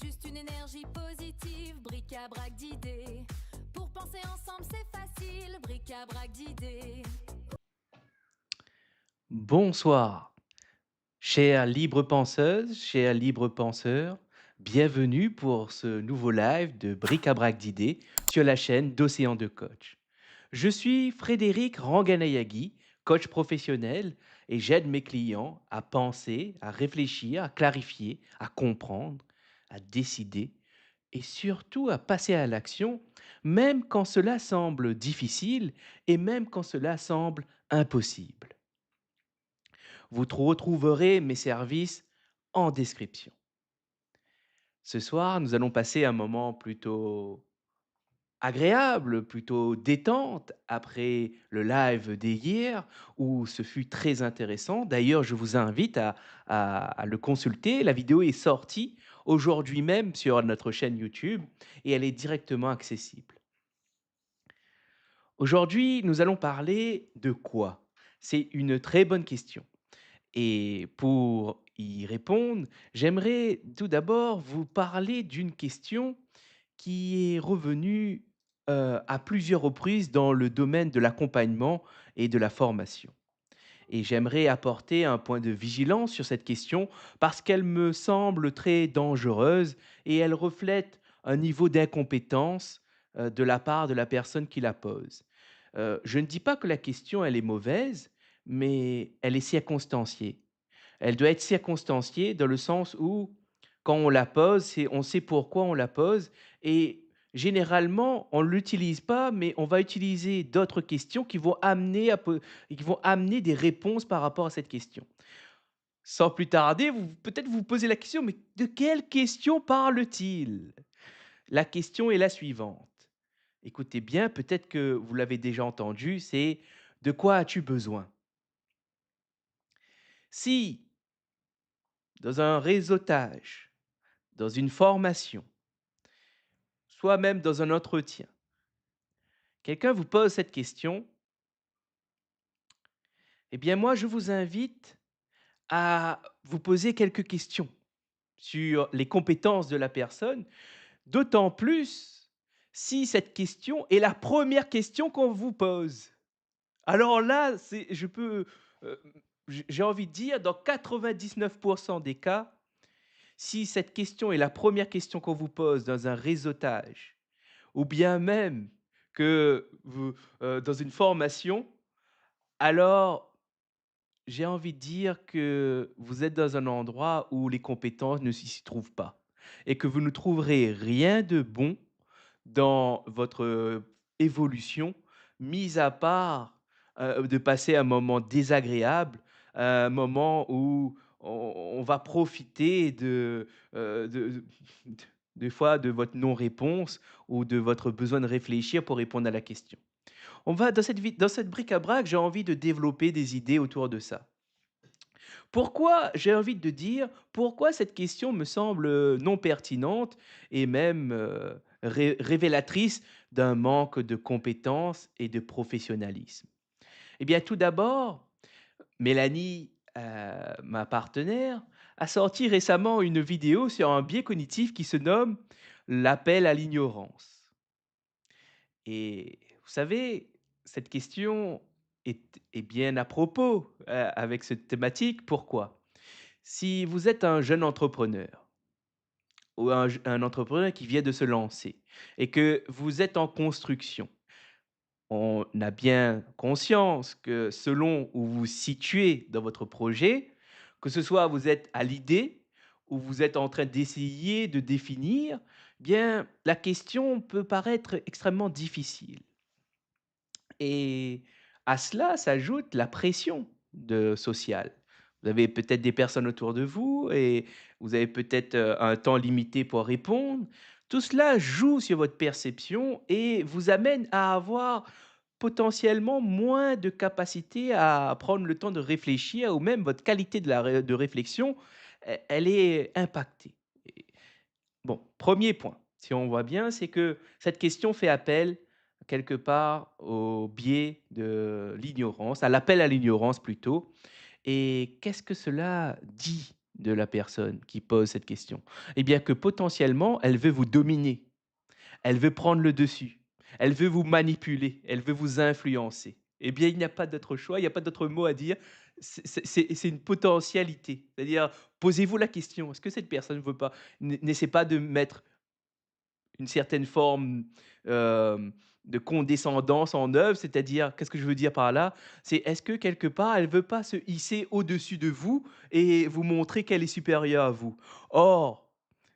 Juste une énergie positive, bric-à-brac d'idées. Pour penser ensemble, c'est facile, bric-à-brac d'idées. Bonsoir, chère libre penseuse, chers libre penseur, bienvenue pour ce nouveau live de Bric-à-Brac d'idées sur la chaîne d'Océan de Coach. Je suis Frédéric Ranganayagi, coach professionnel, et j'aide mes clients à penser, à réfléchir, à clarifier, à comprendre, à décider et surtout à passer à l'action, même quand cela semble difficile et même quand cela semble impossible. Vous retrouverez mes services en description. Ce soir, nous allons passer un moment plutôt agréable, plutôt détente après le live d'hier où ce fut très intéressant. D'ailleurs, je vous invite à le consulter. La vidéo est sortie aujourd'hui même sur notre chaîne YouTube et elle est directement accessible. Aujourd'hui, nous allons parler de quoi? C'est une très bonne question. Et pour y répondre, j'aimerais tout d'abord vous parler d'une question qui est revenue à plusieurs reprises dans le domaine de l'accompagnement et de la formation. Et j'aimerais apporter un point de vigilance sur cette question parce qu'elle me semble très dangereuse et elle reflète un niveau d'incompétence de la part de la personne qui la pose. Je ne dis pas que la question, elle est mauvaise, mais elle est circonstanciée. Elle doit être circonstanciée dans le sens où, quand on la pose, on sait pourquoi on la pose et généralement, on ne l'utilise pas, mais on va utiliser d'autres questions qui vont amener des réponses par rapport à cette question. Sans plus tarder, peut-être vous posez la question, mais de quelle question parle-t-il? La question est la suivante. Écoutez bien, peut-être que vous l'avez déjà entendu, c'est: «De quoi as-tu besoin?» Si, dans un réseautage, dans une formation, soit même dans un entretien, quelqu'un vous pose cette question, eh bien moi, je vous invite à vous poser quelques questions sur les compétences de la personne, d'autant plus si cette question est la première question qu'on vous pose. Alors là, heu, j'ai envie de dire, dans 99 des cas, si cette question est la première question qu'on vous pose dans un réseautage ou bien même que vous, dans une formation, alors j'ai envie de dire que vous êtes dans un endroit où les compétences ne s'y trouvent pas et que vous ne trouverez rien de bon dans votre, évolution, mis à part, de passer un moment désagréable, un moment où on va profiter de des fois de votre non-réponse ou de votre besoin de réfléchir pour répondre à la question. On va dans cette bric-à-brac, j'ai envie de développer des idées autour de ça. Pourquoi j'ai envie de dire, pourquoi cette question me semble, non pertinente et même, révélatrice d'un manque de compétences et de professionnalisme? Eh bien, tout d'abord, Mélanie, ma partenaire, a sorti récemment une vidéo sur un biais cognitif qui se nomme «L'appel à l'ignorance». Et vous savez, cette question est bien à propos, avec cette thématique. Pourquoi? Si vous êtes un jeune entrepreneur ou un entrepreneur qui vient de se lancer et que vous êtes en construction, on a bien conscience que selon où vous vous situez dans votre projet, que ce soit vous êtes à l'idée ou vous êtes en train d'essayer de définir, bien la question peut paraître extrêmement difficile. Et à cela s'ajoute la pression sociale. Vous avez peut-être des personnes autour de vous et vous avez peut-être un temps limité pour répondre. Tout cela joue sur votre perception et vous amène à avoir potentiellement moins de capacité à prendre le temps de réfléchir ou même votre qualité de réflexion, elle est impactée. Et bon, premier point, si on voit bien, c'est que cette question fait appel quelque part au biais de l'ignorance, à l'appel à l'ignorance plutôt. Et qu'est-ce que cela dit de la personne qui pose cette question? Eh bien que potentiellement, elle veut vous dominer, elle veut prendre le dessus, elle veut vous manipuler, elle veut vous influencer. Eh bien, il n'y a pas d'autre choix, il n'y a pas d'autre mot à dire. C'est une potentialité. C'est-à-dire, posez-vous la question, est-ce que cette personne ne veut pas n'essaie pas de mettre une certaine forme, de condescendance en œuvre, c'est-à-dire, qu'est-ce que je veux dire par là? C'est est-ce que quelque part, elle veut pas se hisser au-dessus de vous et vous montrer qu'elle est supérieure à vous? Or,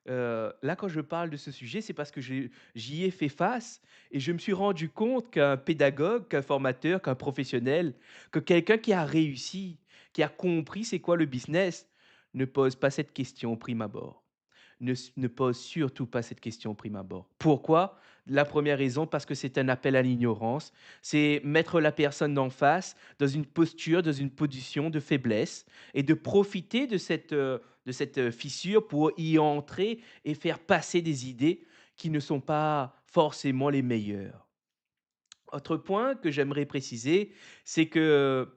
là, quand je parle de ce sujet, c'est parce que j'y ai fait face et je me suis rendu compte qu'un pédagogue, qu'un formateur, qu'un professionnel, que quelqu'un qui a réussi, qui a compris c'est quoi le business, ne pose pas cette question au prime abord. Ne pose surtout pas cette question au prime abord. Pourquoi? La première raison, parce que c'est un appel à l'ignorance. C'est mettre la personne d'en face dans une posture, dans une position de faiblesse et de profiter de cette, fissure pour y entrer et faire passer des idées qui ne sont pas forcément les meilleures. Autre point que j'aimerais préciser, c'est que,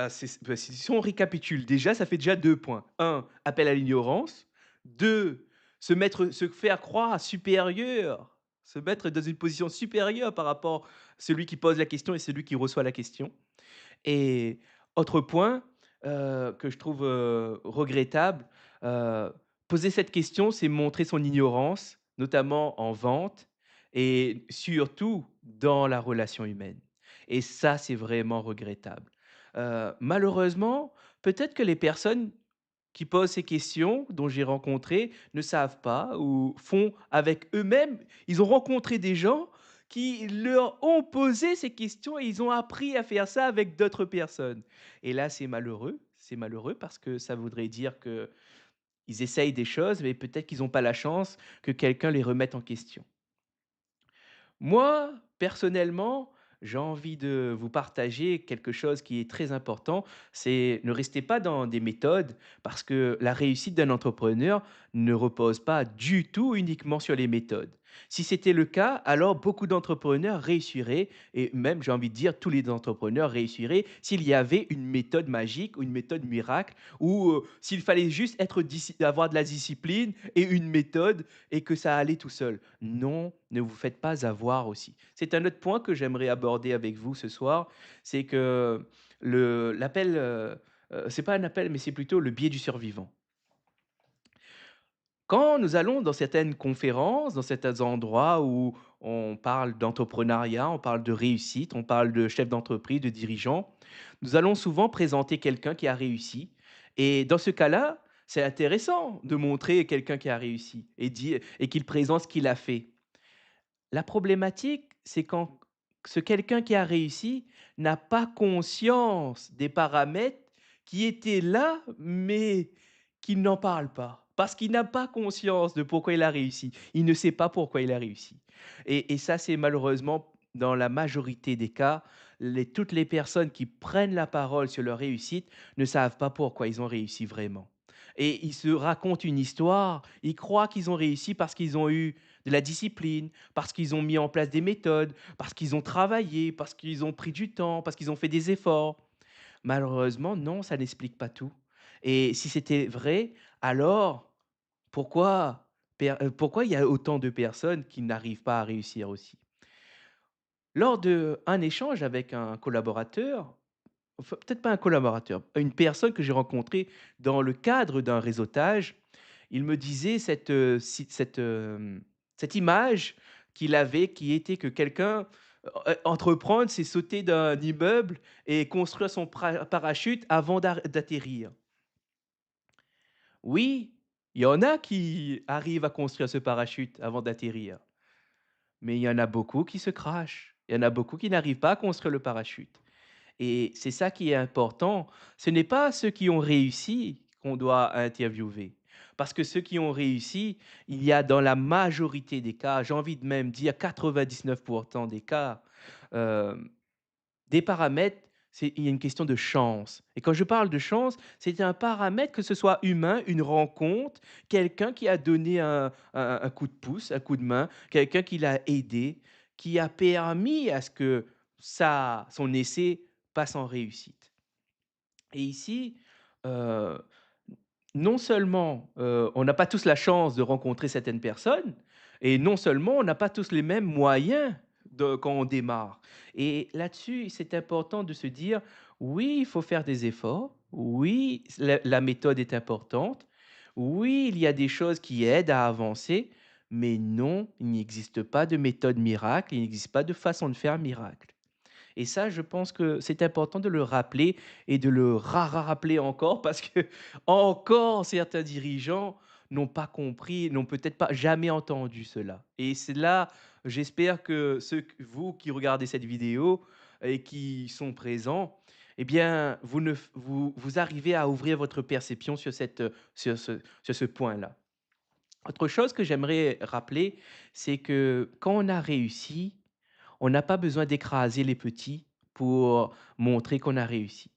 si on récapitule, déjà, ça fait déjà 2 points. Un, appel à l'ignorance. 2, se faire croire supérieur, se mettre dans une position supérieure par rapport à celui qui pose la question et celui qui reçoit la question. Et autre point, que je trouve, regrettable, heu, poser cette question, c'est montrer son ignorance, notamment en vente et surtout dans la relation humaine. Et ça, c'est vraiment regrettable. Malheureusement, peut-être que les personnes qui posent ces questions, dont j'ai rencontré, ne savent pas ou font avec eux-mêmes. Ils ont rencontré des gens qui leur ont posé ces questions et ils ont appris à faire ça avec d'autres personnes. Et là, c'est malheureux. C'est malheureux parce que ça voudrait dire qu'ils essayent des choses, mais peut-être qu'ils n'ont pas la chance que quelqu'un les remette en question. Moi, personnellement, j'ai envie de vous partager quelque chose qui est très important. C'est ne restez pas dans des méthodes parce que la réussite d'un entrepreneur ne repose pas du tout uniquement sur les méthodes. Si c'était le cas, alors beaucoup d'entrepreneurs réussiraient et même, j'ai envie de dire, tous les entrepreneurs réussiraient s'il y avait une méthode magique ou une méthode miracle ou s'il fallait juste avoir de la discipline et une méthode et que ça allait tout seul. Non, ne vous faites pas avoir aussi. C'est un autre point que j'aimerais aborder avec vous ce soir, c'est que l'appel, c'est pas un appel, mais c'est plutôt le biais du survivant. Quand nous allons dans certaines conférences, dans certains endroits où on parle d'entrepreneuriat, on parle de réussite, on parle de chef d'entreprise, de dirigeant, nous allons souvent présenter quelqu'un qui a réussi. Et dans ce cas-là, c'est intéressant de montrer quelqu'un qui a réussi et qu'il présente ce qu'il a fait. La problématique, c'est quand ce quelqu'un qui a réussi n'a pas conscience des paramètres qui étaient là, mais qu'il n'en parle pas. Parce qu'il n'a pas conscience de pourquoi il a réussi. Il ne sait pas pourquoi il a réussi. Et ça, c'est malheureusement, dans la majorité des cas, toutes les personnes qui prennent la parole sur leur réussite ne savent pas pourquoi ils ont réussi vraiment. Et ils se racontent une histoire, ils croient qu'ils ont réussi parce qu'ils ont eu de la discipline, parce qu'ils ont mis en place des méthodes, parce qu'ils ont travaillé, parce qu'ils ont pris du temps, parce qu'ils ont fait des efforts. Malheureusement, non, ça n'explique pas tout. Et si c'était vrai, alors pourquoi il y a autant de personnes qui n'arrivent pas à réussir aussi? Lors d'un échange avec un collaborateur, enfin peut-être pas un collaborateur, une personne que j'ai rencontrée dans le cadre d'un réseautage, il me disait cette image qu'il avait qui était que quelqu'un, entreprendre, c'est sauter d'un immeuble et construire son parachute avant d'atterrir. Oui, il y en a qui arrivent à construire ce parachute avant d'atterrir, mais il y en a beaucoup qui se crashent. Il y en a beaucoup qui n'arrivent pas à construire le parachute. Et c'est ça qui est important. Ce n'est pas ceux qui ont réussi qu'on doit interviewer. Parce que ceux qui ont réussi, il y a dans la majorité des cas, j'ai envie de même dire 99% des cas, hem, des paramètres, il y a une question de chance. Et quand je parle de chance, c'est un paramètre, que ce soit humain, une rencontre, quelqu'un qui a donné un coup de pouce, un coup de main, quelqu'un qui l'a aidé, qui a permis à ce que son essai passe en réussite. Et ici, heu, non seulement, on n'a pas tous la chance de rencontrer certaines personnes et non seulement on n'a pas tous les mêmes moyens de quand on démarre et là-dessus, c'est important de se dire: «Oui, il faut faire des efforts. Oui, la méthode est importante. Oui, il y a des choses qui aident à avancer, mais non, il n'existe pas de méthode miracle, il n'existe pas de façon de faire miracle». Et ça, je pense que c'est important de le rappeler et de le rappeler encore parce que encore certains dirigeants n'ont pas compris, n'ont peut-être pas jamais entendu cela. Et c'est là, j'espère que vous qui regardez cette vidéo et qui sont présents, eh bien, vous arrivez à ouvrir votre perception sur sur ce point-là. Autre chose que j'aimerais rappeler, c'est que quand on a réussi, on n'a pas besoin d'écraser les petits pour montrer qu'on a réussi.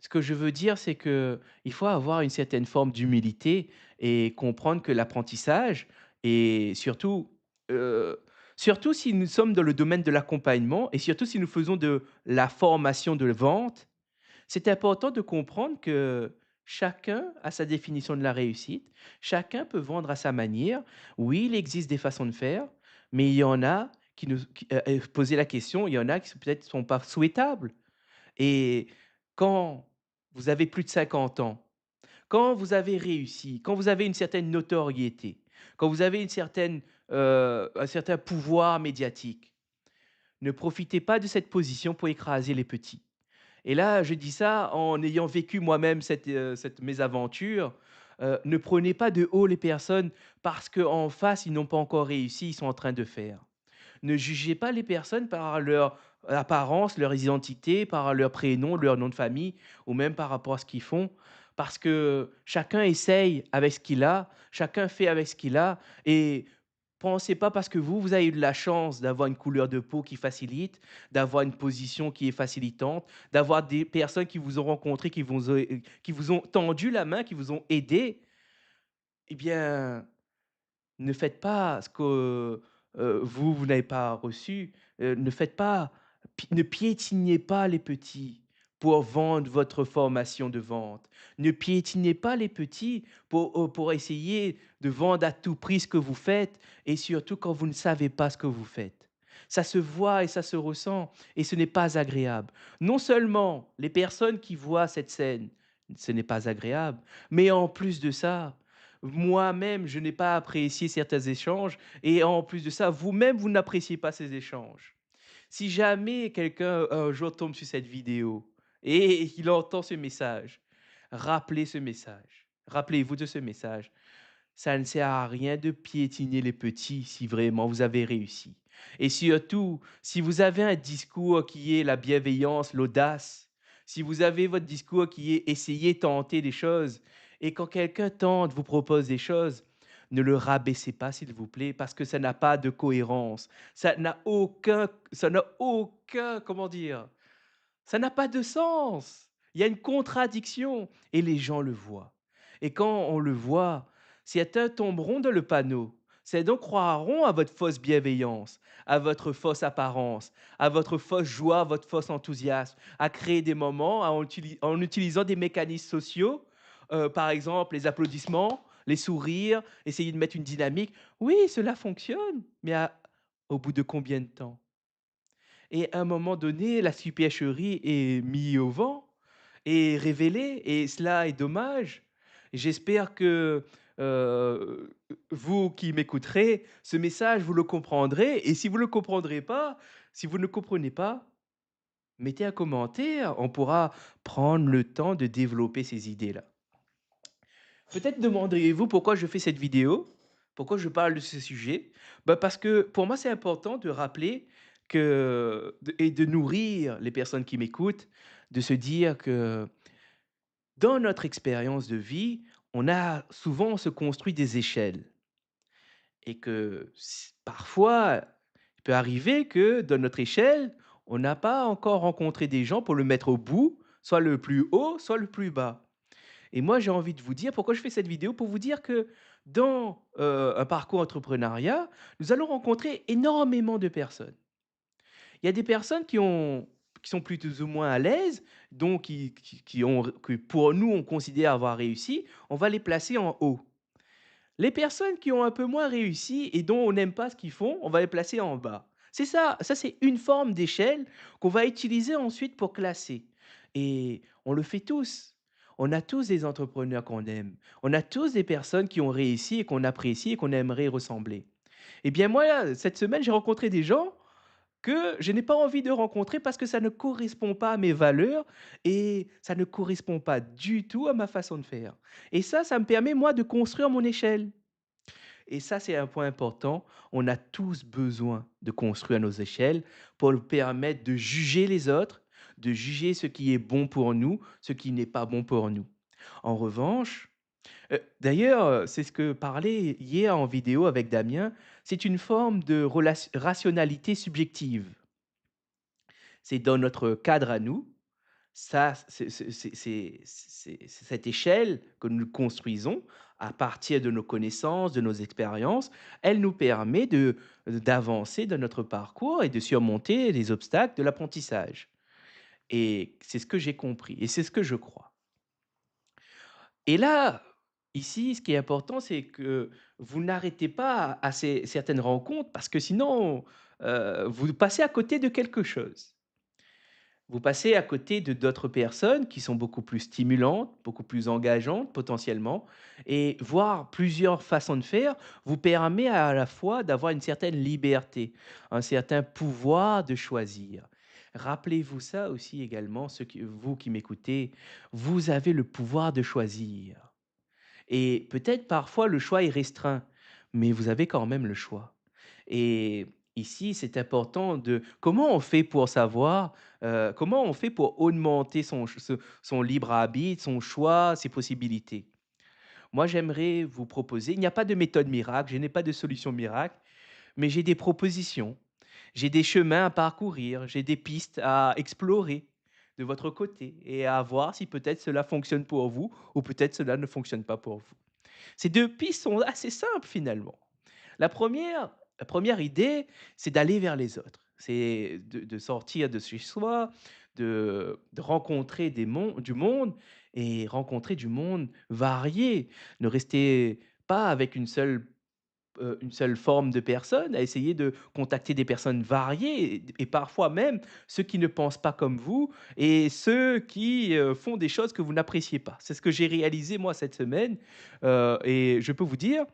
Ce que je veux dire, c'est que il faut avoir une certaine forme d'humilité et comprendre que l'apprentissage et heu, surtout si nous sommes dans le domaine de l'accompagnement et surtout si nous faisons de la formation de vente, c'est important de comprendre que chacun a sa définition de la réussite, chacun peut vendre à sa manière. Oui, il existe des façons de faire, mais il y en a poser la question, il y en a qui peut-être sont pas souhaitables et quand vous avez plus de 50 ans, quand vous avez réussi, quand vous avez une certaine notoriété, quand vous avez un certain pouvoir médiatique, ne profitez pas de cette position pour écraser les petits. Et là, je dis ça en ayant vécu moi-même cette mésaventure. Ne prenez pas de haut les personnes parce qu'en face, ils n'ont pas encore réussi, ils sont en train de faire. Ne jugez pas les personnes par leur apparence, leur identité, par leur prénom, leur nom de famille ou même par rapport à ce qu'ils font. Parce que chacun essaye avec ce qu'il a, chacun fait avec ce qu'il a et pensez pas parce que vous avez eu de la chance d'avoir une couleur de peau qui facilite, d'avoir une position qui est facilitante, d'avoir des personnes qui vous ont rencontré, qui vous ont tendu la main, qui vous ont aidé, eh bien, ne faites pas ce que, vous n'avez pas reçu, ne faites pas ne piétinez pas les petits pour vendre votre formation de vente. Ne piétinez pas les petits pour essayer de vendre à tout prix ce que vous faites et surtout quand vous ne savez pas ce que vous faites. Ça se voit et ça se ressent et ce n'est pas agréable. Non seulement les personnes qui voient cette scène, ce n'est pas agréable, mais en plus de ça, moi-même, je n'ai pas apprécié certains échanges et en plus de ça, vous-même, vous n'appréciez pas ces échanges. Si jamais quelqu'un un jour tombe sur cette vidéo et il entend ce message, rappelez ce message. Rappelez-vous de ce message. Ça ne sert à rien de piétiner les petits si vraiment vous avez réussi. Et surtout, si vous avez un discours qui est la bienveillance, l'audace, si vous avez votre discours qui est essayer, tenter des choses, et quand quelqu'un tente, vous propose des choses, ne le rabaissez pas, s'il vous plaît, parce que ça n'a pas de cohérence. Ça n'a aucun, comment dire, ça n'a pas de sens. Il y a une contradiction et les gens le voient. Et quand on le voit, certains tomberont dans le panneau. Certains croiront à votre fausse bienveillance, à votre fausse apparence, à votre fausse joie, à votre fausse enthousiasme, à créer des moments en utilisant des mécanismes sociaux, par exemple les applaudissements, les sourires, essayer de mettre une dynamique. Oui, cela fonctionne, mais au bout de combien de temps? Et à un moment donné, la supercherie est mise au vent, est révélée et cela est dommage. J'espère que, vous qui m'écouterez, ce message, vous le comprendrez et si vous le comprendrez pas, si vous ne comprenez pas, mettez un commentaire, on pourra prendre le temps de développer ces idées-là. Peut-être demanderez-vous pourquoi je fais cette vidéo? Pourquoi je parle de ce sujet? Bah, parce que pour moi, c'est important de rappeler et de nourrir les personnes qui m'écoutent, de se dire que dans notre expérience de vie, on se construit des échelles et que parfois, il peut arriver que dans notre échelle, on n'a pas encore rencontré des gens pour le mettre au bout, soit le plus haut, soit le plus bas. Et moi, j'ai envie de vous dire pourquoi je fais cette vidéo, pour vous dire que dans, un parcours entrepreneuriat, nous allons rencontrer énormément de personnes. Il y a des personnes qui sont plus ou moins à l'aise, donc qui ont que pour nous, on considère avoir réussi, on va les placer en haut. Les personnes qui ont un peu moins réussi et dont on n'aime pas ce qu'ils font, on va les placer en bas. C'est ça, ça c'est une forme d'échelle qu'on va utiliser ensuite pour classer et on le fait tous. On a tous des entrepreneurs qu'on aime. On a tous des personnes qui ont réussi et qu'on apprécie et qu'on aimerait ressembler. Eh bien moi, cette semaine, j'ai rencontré des gens que je n'ai pas envie de rencontrer parce que ça ne correspond pas à mes valeurs et ça ne correspond pas du tout à ma façon de faire. Et ça me permet moi de construire mon échelle. Et ça, c'est un point important. On a tous besoin de construire nos échelles pour nous permettre de juger les autres, de juger ce qui est bon pour nous, ce qui n'est pas bon pour nous. En revanche, d'ailleurs, c'est ce que parlait hier en vidéo avec Damien, c'est une forme de rationalité subjective. C'est dans notre cadre à nous, ça, c'est cette échelle que nous construisons à partir de nos connaissances, de nos expériences. Elle nous permet d'avancer dans notre parcours et de surmonter les obstacles de l'apprentissage. Et c'est ce que j'ai compris et c'est ce que je crois. Et là, ici, ce qui est important, c'est que vous n'arrêtez pas à ces certaines rencontres parce que sinon, vous passez à côté de quelque chose. Vous passez à côté de d'autres personnes qui sont beaucoup plus stimulantes, beaucoup plus engageantes potentiellement et voir plusieurs façons de faire vous permet à la fois d'avoir une certaine liberté, un certain pouvoir de choisir. Rappelez-vous ça aussi également, vous qui m'écoutez, vous avez le pouvoir de choisir. Et peut-être parfois le choix est restreint, mais vous avez quand même le choix. Et ici, c'est important de comment on fait pour savoir, comment on fait pour augmenter son libre arbitre, son choix, ses possibilités? Moi, j'aimerais vous proposer il n'y a pas de méthode miracle, je n'ai pas de solution miracle, mais j'ai des propositions. J'ai des chemins à parcourir, j'ai des pistes à explorer de votre côté et à voir si peut-être cela fonctionne pour vous ou peut-être cela ne fonctionne pas pour vous. Ces 2 pistes sont assez simples finalement. La première, la première idée, c'est d'aller vers les autres. C'est de sortir de chez soi, de rencontrer du monde et rencontrer du monde varié. Ne restez pas avec une seule forme de personne, à essayer de contacter des personnes variées et parfois même ceux qui ne pensent pas comme vous et ceux qui, font des choses que vous n'appréciez pas. C'est ce que j'ai réalisé moi cette semaine, et je peux vous dire,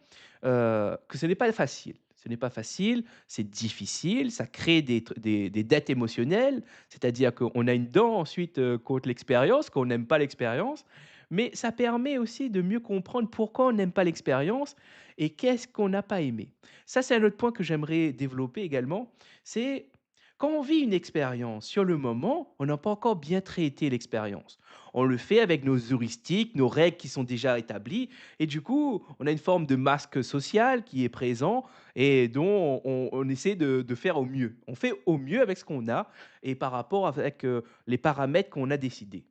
que ce n'est pas facile. Ce n'est pas facile, c'est difficile, ça crée des dettes émotionnelles, c'est-à-dire qu'on a une dent ensuite, contre l'expérience, qu'on n'aime pas l'expérience, mais ça permet aussi de mieux comprendre pourquoi on n'aime pas l'expérience et qu'est-ce qu'on n'a pas aimé? Ça, c'est un autre point que j'aimerais développer également, c'est quand on vit une expérience, sur le moment, on n'a pas encore bien traité l'expérience. On le fait avec nos heuristiques, nos règles qui sont déjà établies et du coup, on a une forme de masque social qui est présent et dont on essaie de faire au mieux. On fait au mieux avec ce qu'on a et par rapport avec, les paramètres qu'on a décidés.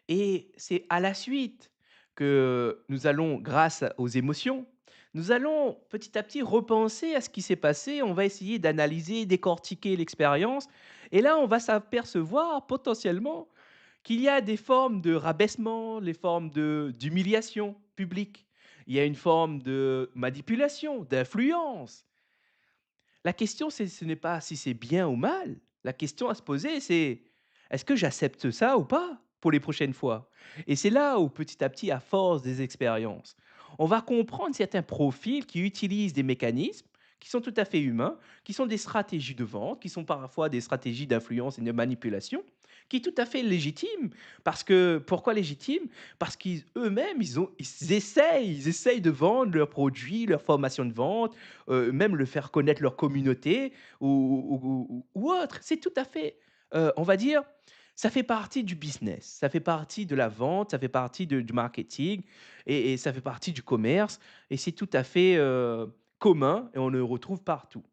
Et c'est à la suite que nous allons, grâce aux émotions, nous allons petit à petit repenser à ce qui s'est passé. On va essayer d'analyser, décortiquer l'expérience. Et là, on va s'apercevoir potentiellement qu'il y a des formes de rabaissement, les formes d'humiliation publique. Il y a une forme de manipulation, d'influence. La question, ce n'est pas si c'est bien ou mal. La question à se poser, c'est est-ce que j'accepte ça ou pas pour les prochaines fois? Et c'est là où petit à petit, à force des expériences, on va comprendre certains profils qui utilisent des mécanismes qui sont tout à fait humains, qui sont des stratégies de vente, qui sont parfois des stratégies d'influence et de manipulation, qui est tout à fait légitime. Parce que, pourquoi légitime? Parce qu'eux-mêmes, ils essayent de vendre leurs produits, leur formation de vente, même le faire connaître leur communauté ou autre. C'est tout à fait, on va dire, ça fait partie du business, ça fait partie de la vente, ça fait partie du marketing et ça fait partie du commerce et c'est tout à fait, commun et on le retrouve partout.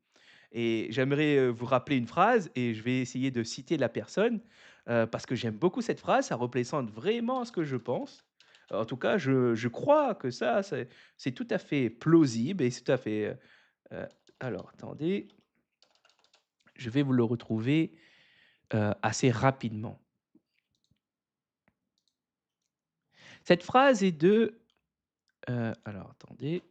Et j'aimerais, vous rappeler une phrase et je vais essayer de citer la personne, parce que j'aime beaucoup cette phrase, ça représente vraiment ce que je pense. En tout cas, je crois que ça, c'est tout à fait plausible et c'est tout à fait, alors attendez, je vais vous le retrouver. assez rapidement. Cette phrase est de, alors attendez.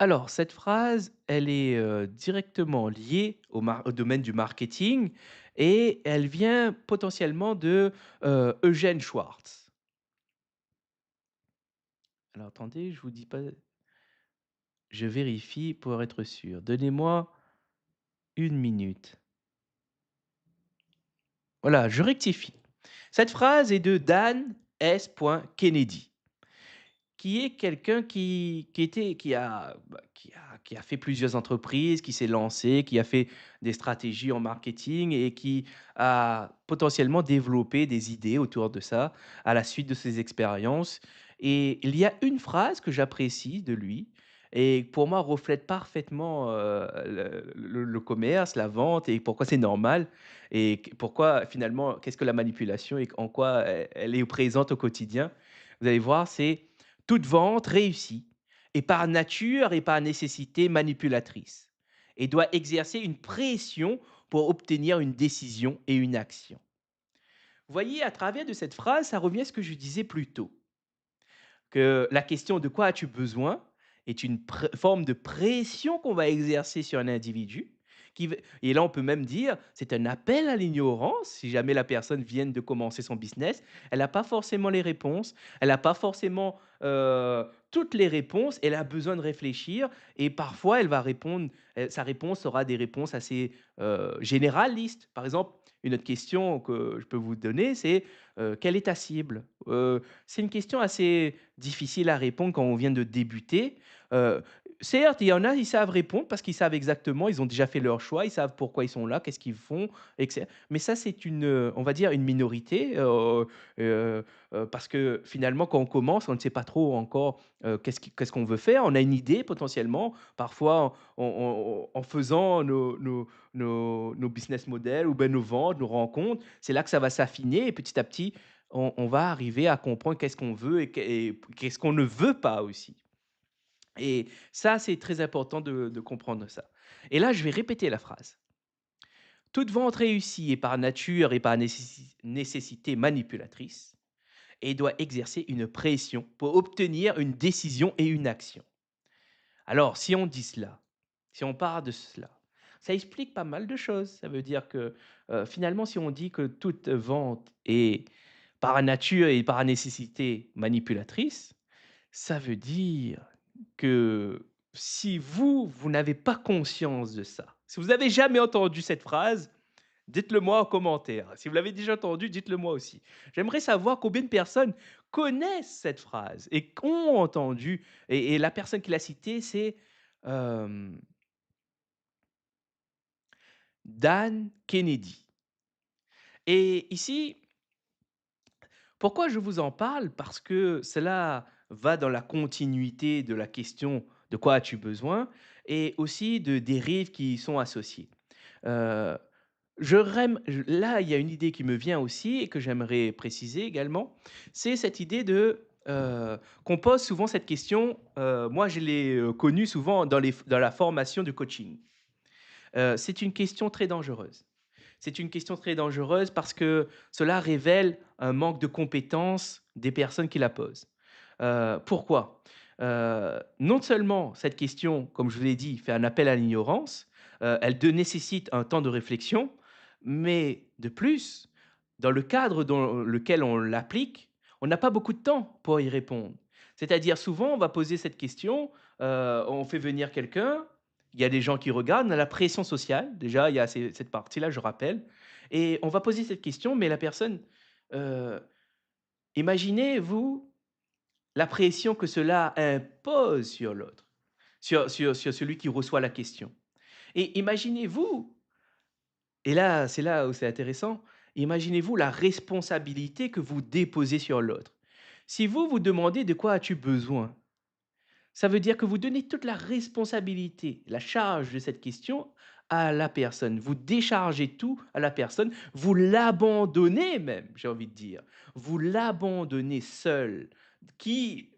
Alors cette phrase, elle est, directement liée au domaine du marketing et elle vient potentiellement de, Eugène Schwartz. Alors attendez, je vous dis pas, je vérifie pour être sûr. Donnez-moi une minute. Voilà, je rectifie. Cette phrase est de Dan S. Kennedy, qui est quelqu'un qui était qui a fait plusieurs entreprises, qui s'est lancé, qui a fait des stratégies en marketing et qui a potentiellement développé des idées autour de ça, à la suite de ses expériences. Et il y a une phrase que j'apprécie de lui et pour moi reflète parfaitement, le commerce, la vente et pourquoi c'est normal et pourquoi finalement qu'est-ce que la manipulation et en quoi elle est présente au quotidien. Vous allez voir, c'est: «Toute vente réussie est par nature et par nécessité manipulatrice et doit exercer une pression pour obtenir une décision et une action». Vous voyez, à travers de cette phrase, ça revient à ce que je disais plus tôt, que la question de quoi as-tu besoin est une forme de pression qu'on va exercer sur un individu. Et là, on peut même dire, c'est un appel à l'ignorance. Si jamais la personne vient de commencer son business, elle n'a pas forcément les réponses, elle n'a pas forcément toutes les réponses, elle a besoin de réfléchir et parfois elle va répondre, sa réponse sera des réponses assez généralistes. Par exemple, une autre question que je peux vous donner, c'est quelle est ta cible? C'est une question assez difficile à répondre quand on vient de débuter. Heu, certes, il y en a, ils savent répondre parce qu'ils savent exactement, ils ont déjà fait leur choix, ils savent pourquoi ils sont là, qu'est-ce qu'ils font et mais ça, c'est une, on va dire une minorité, heu parce que finalement, quand on commence, on ne sait pas trop encore, qu'est-ce qu'on veut faire. On a une idée potentiellement, parfois en faisant nos business models ou ben nos ventes, nos rencontres, c'est là que ça va s'affiner et petit à petit, on va arriver à comprendre qu'est-ce qu'on veut et qu'est-ce qu'on ne veut pas aussi. Et ça, c'est très important de comprendre ça. Et là, je vais répéter la phrase. Toute vente réussie est par nature et par nécessité manipulatrice et doit exercer une pression pour obtenir une décision et une action. Alors, si on dit cela, si on part de cela, ça explique pas mal de choses. Ça veut dire que finalement, si on dit que toute vente est par nature et par nécessité manipulatrice, ça veut dire que si vous n'avez pas conscience de ça, si vous n'avez jamais entendu cette phrase, dites-le moi en commentaire. Si vous l'avez déjà entendu, dites-le moi aussi. J'aimerais savoir combien de personnes connaissent cette phrase et qu'ont entendu. Et la personne qui l'a citée, c'est euh, Dan Kennedy. Et ici, pourquoi je vous en parle? Parce que cela va dans la continuité de la question de quoi as-tu besoin et aussi de dérives qui y sont associées. Euh, là, il y a une idée qui me vient aussi et que j'aimerais préciser également, c'est cette idée de qu'on pose souvent cette question. Moi, je l'ai connue souvent dans la formation du coaching. C'est une question très dangereuse. C'est une question très dangereuse parce que cela révèle un manque de compétences des personnes qui la posent. Pourquoi? Non seulement cette question, comme je vous l'ai dit, fait un appel à l'ignorance, nécessite un temps de réflexion, mais de plus, dans le cadre dans lequel on l'applique, on n'a pas beaucoup de temps pour y répondre. C'est-à-dire souvent, on va poser cette question, on fait venir quelqu'un, il y a des gens qui regardent, on a la pression sociale, déjà, il y a cette partie-là, je rappelle. Et on va poser cette question, mais la personne, heu, imaginez-vous la pression que cela impose sur l'autre, sur celui qui reçoit la question. Et imaginez-vous, et là, c'est là où c'est intéressant, imaginez-vous la responsabilité que vous déposez sur l'autre. Si vous, vous demandez: «De quoi as-tu besoin?» Ça veut dire que vous donnez toute la responsabilité, la charge de cette question à la personne. Vous déchargez tout à la personne, vous l'abandonnez même, j'ai envie de dire. Vous l'abandonnez seul. Qui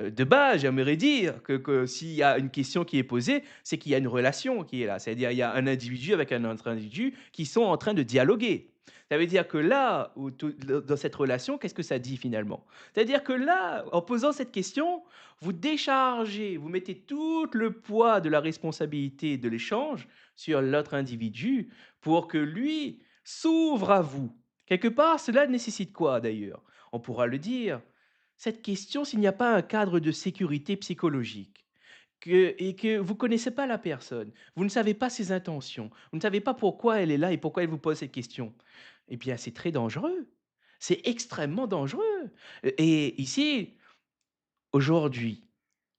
De base, j'aimerais dire que s'il y a une question qui est posée, c'est qu'il y a une relation qui est là. C'est-à-dire, il y a un individu avec un autre individu qui sont en train de dialoguer. Ça veut dire que là, où dans cette relation, qu'est-ce que ça dit finalement? C'est-à-dire que là, en posant cette question, vous déchargez, vous mettez tout le poids de la responsabilité de l'échange sur l'autre individu pour que lui s'ouvre à vous. Quelque part, cela nécessite quoi d'ailleurs? On pourra le dire, cette question, s'il n'y a pas un cadre de sécurité psychologique, et que vous ne connaissez pas la personne, vous ne savez pas ses intentions, vous ne savez pas pourquoi elle est là et pourquoi elle vous pose cette question, eh bien, c'est très dangereux. C'est extrêmement dangereux. Et ici, aujourd'hui,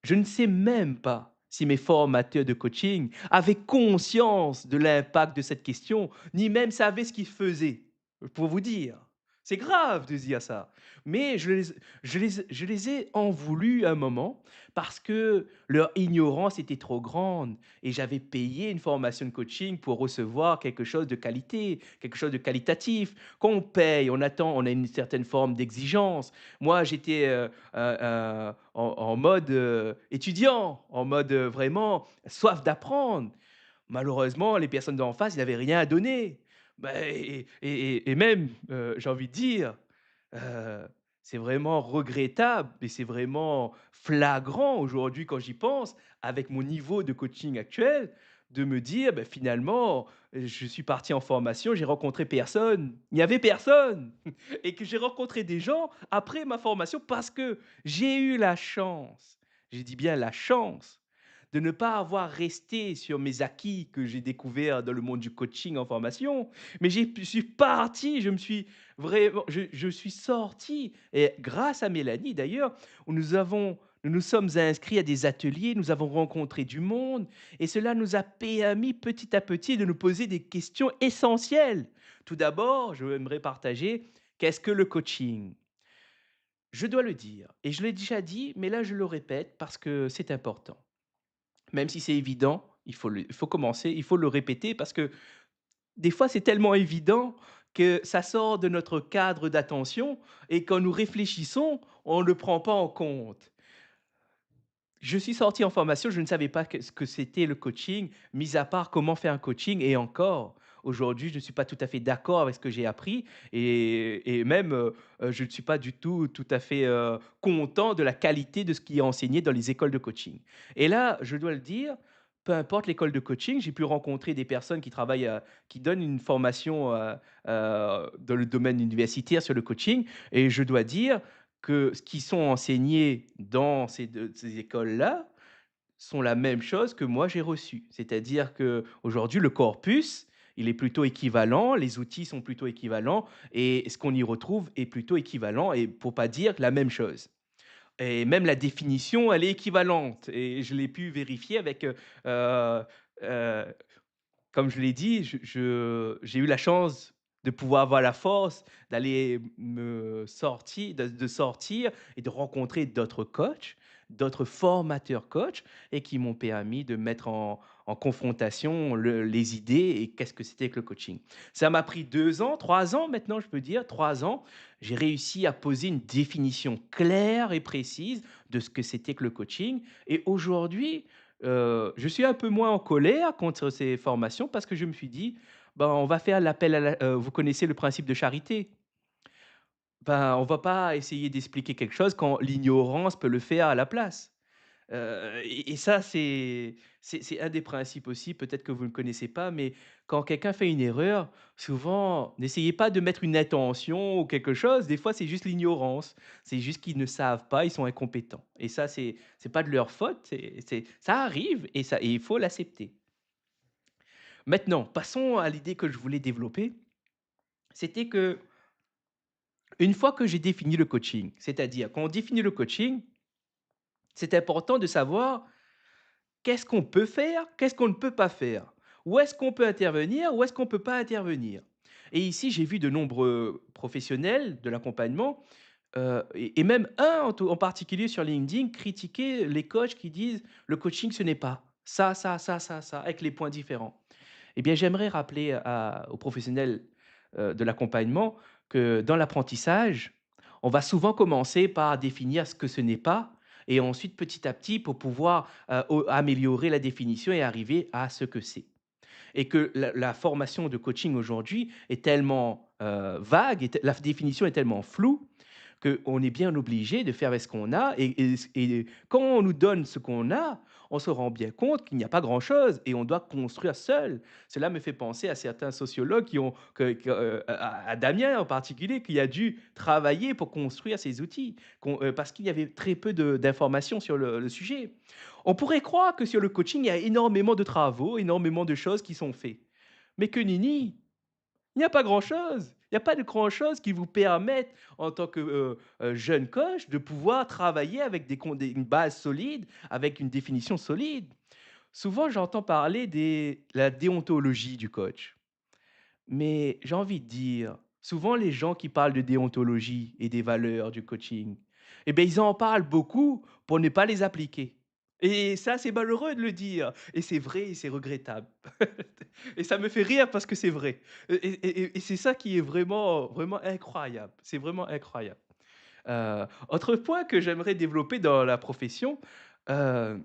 je ne sais même pas si mes formateurs de coaching avaient conscience de l'impact de cette question, ni même savaient ce qu'ils faisaient, pour vous dire. C'est grave de se dire ça. Mais je les ai en voulu un moment parce que leur ignorance était trop grande et j'avais payé une formation de coaching pour recevoir quelque chose de qualité, quelque chose de qualitatif. Quand on paye, on attend, on a une certaine forme d'exigence. Moi, j'étais en mode étudiant, en mode vraiment soif d'apprendre. Malheureusement, les personnes d'en face, ils n'avaient rien à donner. Bah, et même, j'ai envie de dire, heu, c'est vraiment regrettable et c'est vraiment flagrant aujourd'hui quand j'y pense, avec mon niveau de coaching actuel, de me dire: «Bah, finalement, je suis parti en formation, j'ai rencontré personne». Il n'y avait personne et que j'ai rencontré des gens après ma formation parce que j'ai eu la chance, j'ai dit bien la chance, de ne pas avoir resté sur mes acquis que j'ai découverts dans le monde du coaching en formation, mais je suis parti, je suis sorti et grâce à Mélanie d'ailleurs, où nous nous sommes inscrits à des ateliers, nous avons rencontré du monde et cela nous a permis petit à petit de nous poser des questions essentielles. Tout d'abord, je aimerais partager qu'est-ce que le coaching? Je dois le dire et je l'ai déjà dit, mais là je le répète parce que c'est important. Même si c'est évident, il faut commencer, il faut le répéter parce que des fois, c'est tellement évident que ça sort de notre cadre d'attention et quand nous réfléchissons, on ne le prend pas en compte. Je suis sorti en formation, je ne savais pas ce que c'était le coaching, mis à part comment faire un coaching et encore, aujourd'hui, je ne suis pas tout à fait d'accord avec ce que j'ai appris et même, je ne suis pas du tout à fait, content de la qualité de ce qui est enseigné dans les écoles de coaching. Et là, je dois le dire, peu importe l'école de coaching, j'ai pu rencontrer des personnes qui travaillent, qui donnent une formation, dans le domaine universitaire sur le coaching et je dois dire que ce qui sont enseignés dans ces écoles-là sont la même chose que moi j'ai reçu. C'est-à-dire qu'aujourd'hui le corpus, il est plutôt équivalent, les outils sont plutôt équivalents et ce qu'on y retrouve est plutôt équivalent et pour pas dire la même chose. Et même la définition, elle est équivalente et je l'ai pu vérifier avec, heu comme je l'ai dit, j'ai eu la chance de pouvoir avoir la force d'aller me sortir de sortir et de rencontrer d'autres coachs, d'autres formateurs coachs et qui m'ont permis de mettre en confrontation les idées et qu'est-ce que c'était que le coaching. Ça m'a pris 2 ans, 3 ans maintenant, je peux dire, 3 ans. J'ai réussi à poser une définition claire et précise de ce que c'était que le coaching et aujourd'hui, je suis un peu moins en colère contre ces formations parce que je me suis dit: «Ben, on va faire l'appel à la» vous connaissez le principe de charité? Ben, on va pas essayer d'expliquer quelque chose quand l'ignorance peut le faire à la place. Et ça, c'est un des principes aussi, peut-être que vous ne connaissez pas, mais quand quelqu'un fait une erreur, souvent, n'essayez pas de mettre une intention ou quelque chose, des fois, c'est juste l'ignorance. C'est juste qu'ils ne savent pas, ils sont incompétents et ça, c'est pas de leur faute, c'est ça arrive et il faut l'accepter. Maintenant, passons à l'idée que je voulais développer, c'était que une fois que j'ai défini le coaching, c'est-à-dire quand on définit le coaching, c'est important de savoir qu'est-ce qu'on peut faire? Qu'est-ce qu'on ne peut pas faire? Où est-ce qu'on peut intervenir? Où est-ce qu'on ne peut pas intervenir? Et ici, j'ai vu de nombreux professionnels de l'accompagnement, et même un en particulier sur LinkedIn critiquer les coachs qui disent: «Le coaching, ce n'est pas ça, ça, ça, ça, ça», avec les points différents. Eh bien, j'aimerais rappeler aux professionnels, de l'accompagnement que dans l'apprentissage, on va souvent commencer par définir ce que ce n'est pas et ensuite petit à petit pour pouvoir, améliorer la définition et arriver à ce que c'est. Et que la formation de coaching aujourd'hui est tellement, vague, la définition est tellement floue qu'on est bien obligé de faire avec ce qu'on a et quand on nous donne ce qu'on a, on se rend bien compte qu'il n'y a pas grand-chose et on doit construire seul. Cela me fait penser à certains sociologues qui ont à Damien en particulier, qui a dû travailler pour construire ces outils, parce qu'il y avait très peu d'informations sur le sujet. On pourrait croire que sur le coaching, il y a énormément de travaux, énormément de choses qui sont faites. Mais que nini, il n'y a pas grand-chose. Il n'y a pas de grand-chose qui vous permette, en tant que, jeune coach, de pouvoir travailler avec une base solide, avec une définition solide. Souvent, j'entends parler de la déontologie du coach. Mais j'ai envie de dire, souvent les gens qui parlent de déontologie et des valeurs du coaching, eh beh, ils en parlent beaucoup pour ne pas les appliquer. Et ça, c'est malheureux de le dire et c'est vrai et c'est regrettable. Et ça me fait rire parce que c'est vrai. Et c'est ça qui est vraiment, vraiment incroyable. C'est vraiment incroyable. Autre point que j'aimerais développer dans la profession, heu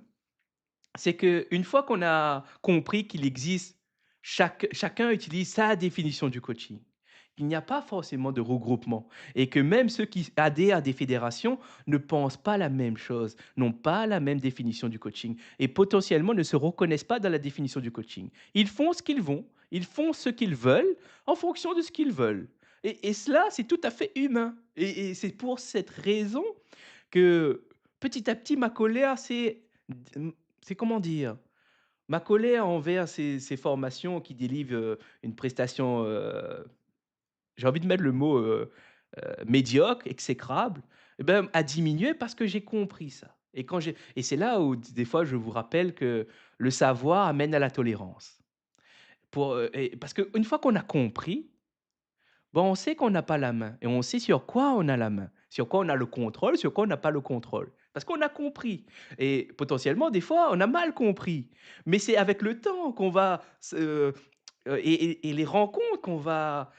c'est qu'une fois qu'on a compris qu'il existe, chacun utilise sa définition du coaching. Il n'y a pas forcément de regroupement et que même ceux qui adhèrent à des fédérations ne pensent pas la même chose, n'ont pas la même définition du coaching et potentiellement ne se reconnaissent pas dans la définition du coaching. Ils font ce qu'ils vont, ils font ce qu'ils veulent en fonction de ce qu'ils veulent et cela, c'est tout à fait humain et c'est pour cette raison que petit à petit ma colère c'est comment dire? Ma colère envers ces formations qui délivrent, une prestation, j'ai envie de mettre le mot, médiocre, exécrable, et ben, a diminué parce que j'ai compris ça et c'est là où des fois je vous rappelle que le savoir amène à la tolérance. Parce qu'une fois qu'on a compris, bon, on sait qu'on n'a pas la main et on sait sur quoi on a la main, sur quoi on a le contrôle, sur quoi on n'a pas le contrôle. Parce qu'on a compris et potentiellement, des fois, on a mal compris. Mais c'est avec le temps qu'on va et les rencontres qu'on va,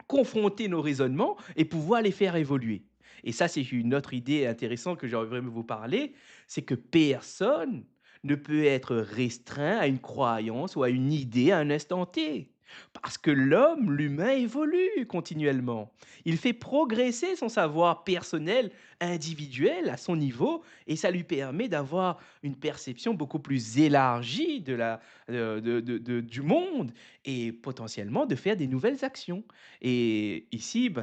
confronter nos raisonnements et pouvoir les faire évoluer. Et ça, c'est une autre idée intéressante que j'aimerais vous parler, c'est que personne ne peut être restreint à une croyance ou à une idée à un instant T. Parce que l'humain évolue continuellement. Il fait progresser son savoir personnel, individuel, à son niveau, et ça lui permet d'avoir une perception beaucoup plus élargie du monde et potentiellement de faire des nouvelles actions. Et ici, bah,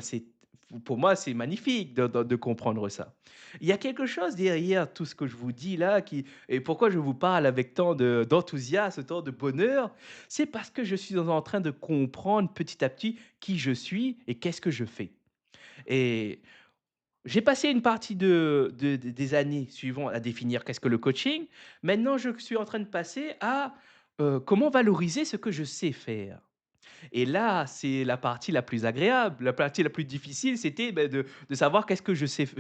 pour moi, c'est magnifique de comprendre ça. Il y a quelque chose derrière tout ce que je vous dis là et pourquoi je vous parle avec tant d'enthousiasme, tant de bonheur, c'est parce que je suis en train de comprendre petit à petit qui je suis et qu'est-ce que je fais. Et j'ai passé une partie des années suivant à définir qu'est-ce que le coaching. Maintenant, je suis en train de passer à comment valoriser ce que je sais faire. Et là, c'est la partie la plus agréable. La partie la plus difficile, c'était, de savoir qu'est-ce que je sais f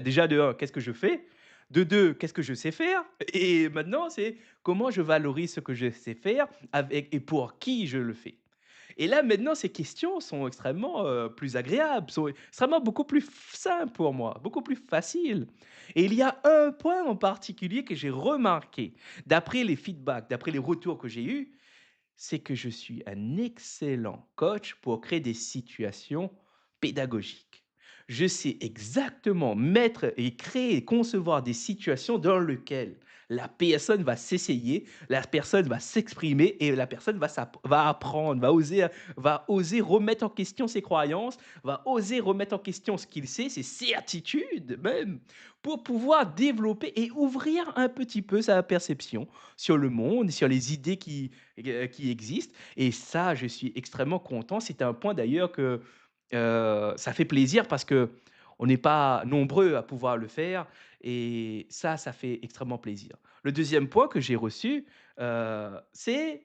déjà de 1, qu'est-ce que je fais? De 2, qu'est-ce que je sais faire? Et maintenant, c'est comment je valorise ce que je sais faire avec et pour qui je le fais? Et là, maintenant, ces questions sont extrêmement, plus agréables, sont extrêmement beaucoup plus simples pour moi, beaucoup plus faciles. Et il y a un point en particulier que j'ai remarqué, d'après les feedbacks, d'après les retours que j'ai eus, c'est que je suis un excellent coach pour créer des situations pédagogiques. Je sais exactement mettre et créer et concevoir des situations dans lesquelles la personne va s'essayer, la personne va s'exprimer et la personne va apprendre, va oser remettre en question ses croyances, va oser remettre en question ce qu'il sait, ses certitudes même, pour pouvoir développer et ouvrir un petit peu sa perception sur le monde, sur les idées qui existent et ça, je suis extrêmement content. C'est un point d'ailleurs que, ça fait plaisir parce que on n'est pas nombreux à pouvoir le faire et ça fait extrêmement plaisir. Le deuxième point que j'ai reçu, c'est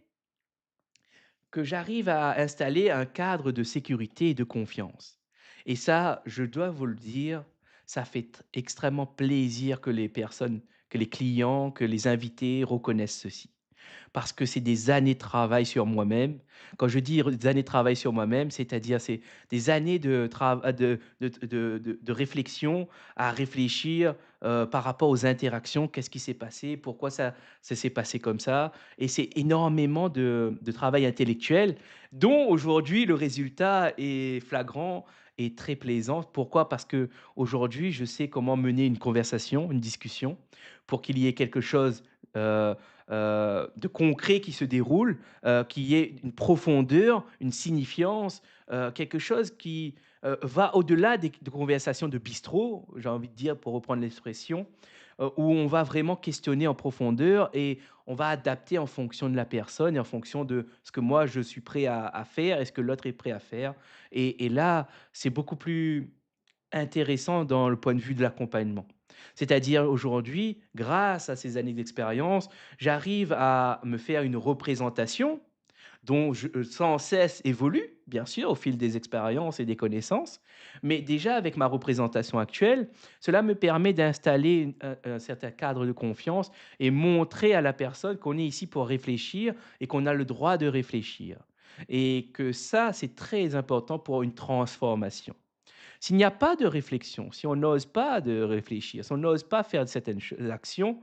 que j'arrive à installer un cadre de sécurité et de confiance et ça, je dois vous le dire, ça fait extrêmement plaisir que les clients, que les invités reconnaissent ceci. parce que c'est des années de travail sur moi-même. Quand je dis des années de travail sur moi-même, c'est-à-dire c'est des années de réflexion, à réfléchir par rapport aux interactions, qu'est-ce qui s'est passé, pourquoi ça s'est passé comme ça. Et c'est énormément de travail intellectuel dont aujourd'hui le résultat est flagrant et très plaisant. Pourquoi? Parce que aujourd'hui, je sais comment mener une conversation, une discussion, pour qu'il y ait quelque chose euh, de concret qui se déroule, qu'il y ait une profondeur, une signifiance, quelque chose qui va au-delà des conversations de bistrot, j'ai envie de dire, pour reprendre l'expression, où on va vraiment questionner en profondeur et on va adapter en fonction de la personne et en fonction de ce que moi je suis prêt à faire et ce que l'autre est prêt à faire. Et là, c'est beaucoup plus intéressant dans le point de vue de l'accompagnement. C'est-à-dire aujourd'hui, grâce à ces années d'expérience, j'arrive à me faire une représentation dont je sans cesse évolue, bien sûr, au fil des expériences et des connaissances. Mais déjà avec ma représentation actuelle, cela me permet d'installer un certain cadre de confiance et montrer à la personne qu'on est ici pour réfléchir et qu'on a le droit de réfléchir. Et que ça, c'est très important pour une transformation. S'il n'y a pas de réflexion, si on n'ose pas de réfléchir, si on n'ose pas faire certaines actions,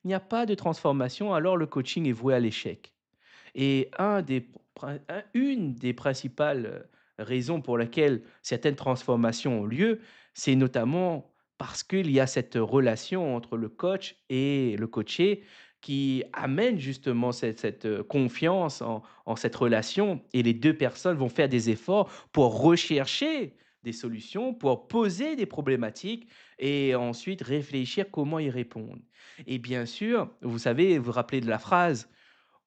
il n'y a pas de transformation, alors le coaching est voué à l'échec. Et une des principales raisons pour lesquelles certaines transformations ont lieu, c'est notamment parce qu'il y a cette relation entre le coach et le coaché qui amène justement cette confiance en cette relation et les deux personnes vont faire des efforts pour rechercher des solutions, pour poser des problématiques et ensuite réfléchir comment y répondre. Et bien sûr, vous savez, vous vous rappelez de la phrase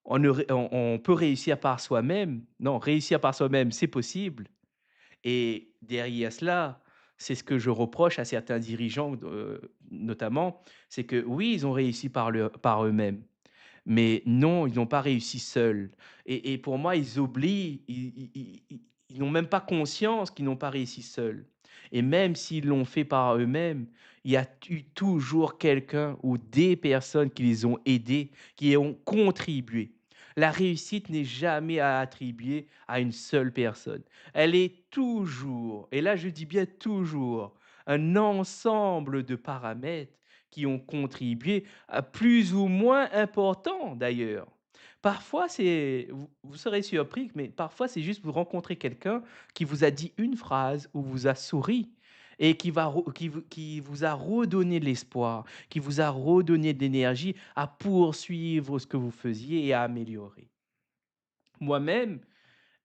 on peut réussir par soi-même. Non, réussir par soi-même, c'est possible et derrière cela, c'est ce que je reproche à certains dirigeants, notamment, c'est que oui, ils ont réussi par eux-mêmes, mais non, ils n'ont pas réussi seuls et pour moi, ils oublient, ils n'ont même pas conscience qu'ils n'ont pas réussi seuls et même s'ils l'ont fait par eux-mêmes, il y a eu toujours quelqu'un ou des personnes qui les ont aidés, qui ont contribué. La réussite n'est jamais à attribuer à une seule personne. Elle est toujours, et là je dis bien toujours, un ensemble de paramètres qui ont contribué plus ou moins important d'ailleurs. Parfois, vous serez surpris, mais parfois, c'est juste vous rencontrez quelqu'un qui vous a dit une phrase ou vous a souri et qui vous a redonné de l'espoir, qui vous a redonné de l'énergie à poursuivre ce que vous faisiez et à améliorer. Moi-même,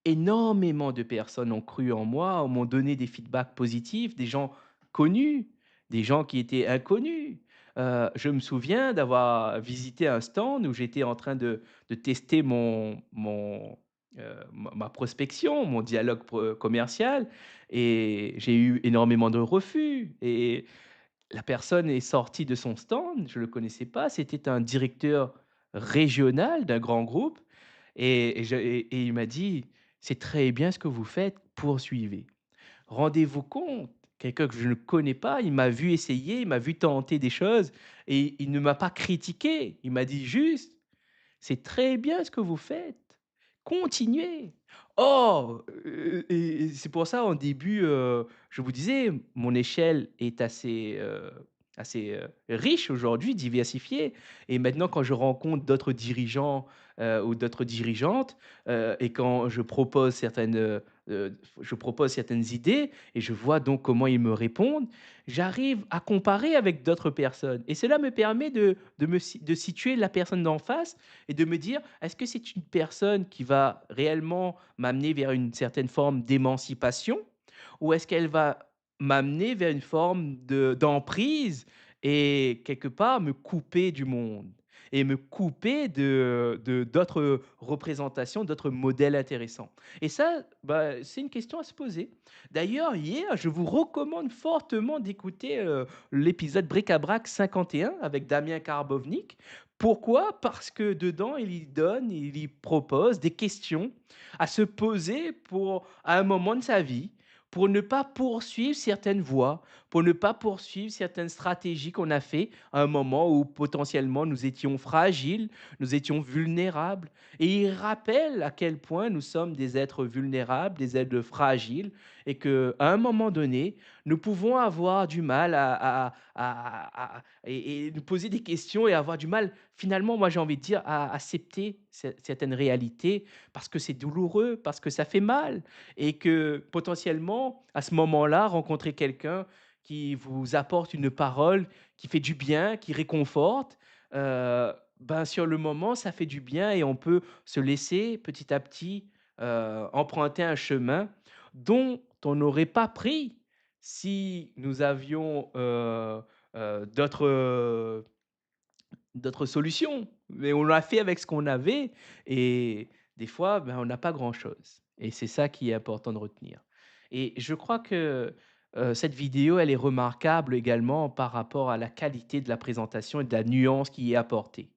énormément de personnes ont cru en moi, m'ont donné des feedbacks positifs, des gens connus, des gens qui étaient inconnus. Je me souviens d'avoir visité un stand où j'étais en train de tester ma prospection, mon dialogue commercial et j'ai eu énormément de refus et la personne est sortie de son stand, je ne le connaissais pas, c'était un directeur régional d'un grand groupe et il m'a dit: «C'est très bien ce que vous faites, poursuivez». Rendez-vous compte, quelqu'un que je ne connais pas, il m'a vu essayer, il m'a vu tenter des choses et il ne m'a pas critiqué. Il m'a dit juste: «C'est très bien ce que vous faites, continuez». Oh, et c'est pour ça en début, je vous disais, mon échelle est assez riche aujourd'hui, diversifiée et maintenant quand je rencontre d'autres dirigeants, ou d'autres dirigeantes, et quand je propose certaines idées et je vois donc comment ils me répondent, j'arrive à comparer avec d'autres personnes et cela me permet de situer la personne d'en face et de me dire: «Est-ce que c'est une personne qui va réellement m'amener vers une certaine forme d'émancipation? Ou est-ce qu'elle va m'amener vers une forme d'emprise et quelque part me couper du monde et me couper de d'autres représentations, d'autres modèles intéressants?» Et ça, bah, c'est une question à se poser. D'ailleurs, hier, je vous recommande fortement d'écouter, l'épisode Bric-à-brac 51 avec Damien Karbovnik. Pourquoi? Parce que dedans, il y propose des questions à se poser à un moment de sa vie pour ne pas poursuivre certaines voies, pour ne pas poursuivre certaines stratégies qu'on a fait à un moment où potentiellement nous étions fragiles, nous étions vulnérables. Et il rappelle à quel point nous sommes des êtres vulnérables, des êtres fragiles, et qu'à un moment donné, nous pouvons avoir du mal et nous poser des questions et avoir du mal, finalement, moi j'ai envie de dire, à accepter certaines réalités parce que c'est douloureux, parce que ça fait mal et que potentiellement, à ce moment-là, rencontrer quelqu'un qui vous apporte une parole qui fait du bien, qui réconforte, ben, sur le moment, ça fait du bien et on peut se laisser petit à petit emprunter un chemin dont on n'aurait pas pris si nous avions d'autres solutions. Mais on l'a fait avec ce qu'on avait et des fois, ben, on n'a pas grand-chose et c'est ça qui est important de retenir et je crois que, cette vidéo, elle est remarquable également par rapport à la qualité de la présentation et de la nuance qui y est apportée.